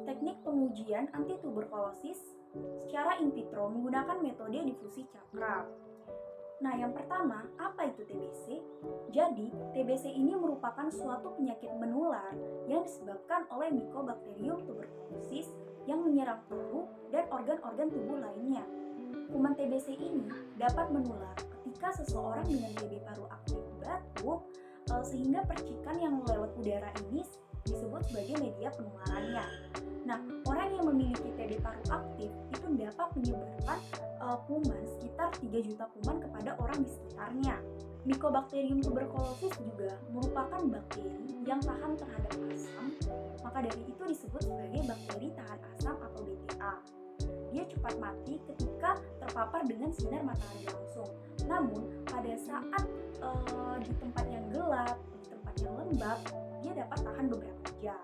Teknik pengujian antituberkulosis secara in vitro menggunakan metode difusi cakram. Nah, yang pertama, apa itu TBC? Jadi, TBC ini merupakan suatu penyakit menular yang disebabkan oleh Mycobacterium tuberculosis yang menyerang paru dan organ-organ tubuh lainnya. Kuman TBC ini dapat menular ketika seseorang dengan TB paru aktif batuk, sehingga percikan yang lewat udara ini disebut sebagai media penularannya. Nah, orang yang memiliki TB paru aktif itu dapat menyebarkan kuman sekitar 3 juta kuman kepada orang di sekitarnya. Mycobacterium tuberculosis juga merupakan bakteri yang tahan terhadap asam, maka dari itu disebut sebagai bakteri tahan asam atau BTA. Dia cepat mati ketika terpapar dengan sinar matahari langsung. Namun, pada saat di tempat yang gelap, di tempat yang lembab, dia dapat tahan beberapa jam.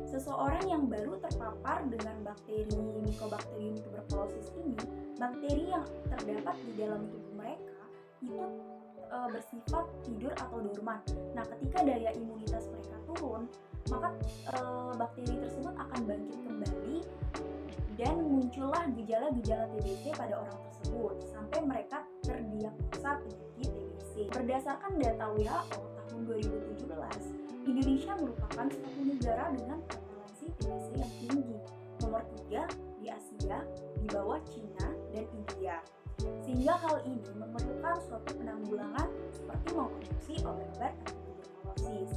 Seseorang yang baru terpapar dengan bakteri Mycobacterium tuberculosis ini, bakteri yang terdapat di dalam tubuh mereka itu bersifat tidur atau dorman. Nah, ketika daya imunitas mereka turun, maka bakteri tersebut akan bangkit kembali dan muncullah gejala-gejala TBC pada orang tersebut sampai mereka terdiagnosa penyakit TBC. Berdasarkan data WHO tahun 2017, Indonesia merupakan suatu negara dengan prevalensi TBC yang tinggi, nomor 3 di Asia, di bawah Cina dan India. Sehingga hal ini memerlukan suatu penanggulangan seperti mengkonsumsi obat-obat antituberkulosis.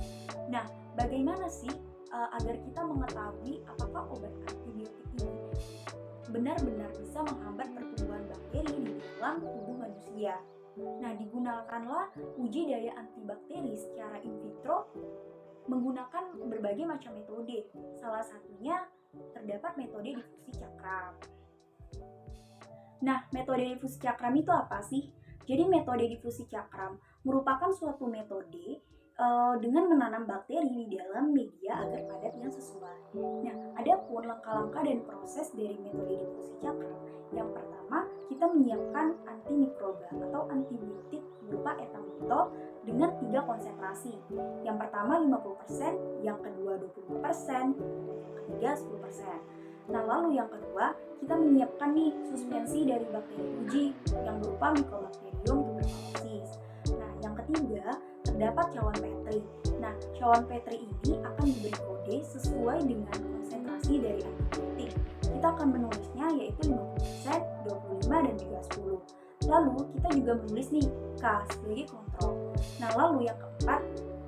Nah, bagaimana sih agar kita mengetahui apakah obat antibiotik ini benar-benar bisa menghambat pertumbuhan bakteri di dalam tubuh manusia? Nah, digunakanlah uji daya antibakteri secara in vitro menggunakan berbagai macam metode. Salah satunya terdapat metode difusi cakram. Nah, metode difusi cakram itu apa sih? Jadi metode difusi cakram merupakan suatu metode dengan menanam bakteri di dalam media agar padat yang sesuai. Nah, ada pun langkah-langkah dan proses dari metode difusi cakram. Yang pertama, kita menyiapkan antimikroba atau antibiotik berupa ethambutol dengan 3 konsentrasi. Yang pertama 50%, yang kedua 20%, dan yang ketiga 10%. Nah, lalu yang kedua, kita menyiapkan nih suspensi dari bakteri uji yang berupa Mycobacterium tuberculosis. Nah, yang ketiga, terdapat cawan Petri. Nah, cawan Petri ini akan diberi kode sesuai dengan konsentrasi dari antibiotik. Kita akan menulisnya yaitu 50%, 25, dan juga 10. Lalu, kita juga menulis nih K sebagai kontrol. Nah, lalu yang keempat,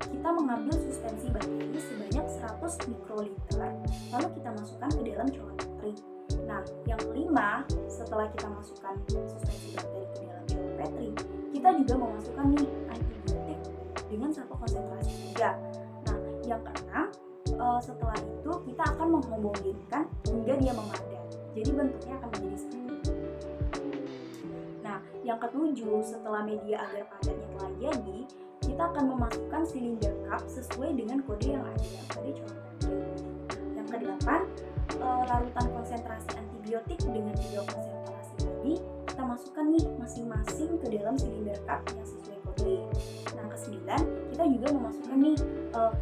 kita mengambil suspensi bakteri sebanyak 100 mikroliter, lalu kita masukkan ke dalam cawan Petri. Nah, yang kelima, setelah kita masukkan suspensi bakteri ke dalam cawan Petri, kita juga memasukkan nih antibiotik dengan satu konsentrasi juga. Nah, yang keenam, setelah itu kita akan menghomogenkan hingga dia memadat. Jadi bentuknya akan menjadi seperti ini. Nah, yang ketujuh, setelah media agar padatnya telah jadi, kita akan memasukkan silinder cup sesuai dengan kode yang ada pada cawan Petri. Yang kedelapan, larutan konsentrasi antibiotik dengan 3 konsentrasi tadi kita masukkan nih masing-masing ke dalam silinder cup yang sesuai kode. Nah, ke-9 kita juga memasukkan nih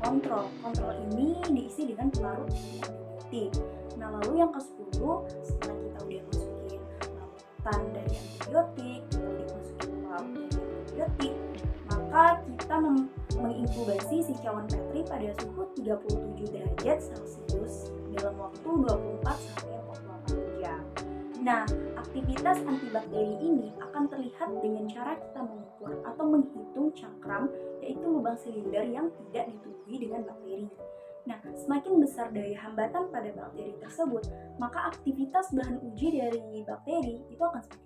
kontrol. Kontrol ini diisi dengan pelarut antibiotik. Nah, lalu yang ke-10, setelah kita udah masukin larutan dari antibiotik, kita udah masukin pelarut dari antibiotik, maka kita menginkubasi si cawan Petri pada suhu 37 derajat Celcius dalam waktu 24-48 jam. Nah, aktivitas antibakteri ini akan terlihat dengan cara kita mengukur atau menghitung cakram, yaitu lubang silinder yang tidak ditutupi dengan bakteri. Nah, semakin besar daya hambatan pada bakteri tersebut, maka aktivitas bahan uji dari bakteri itu akan semakin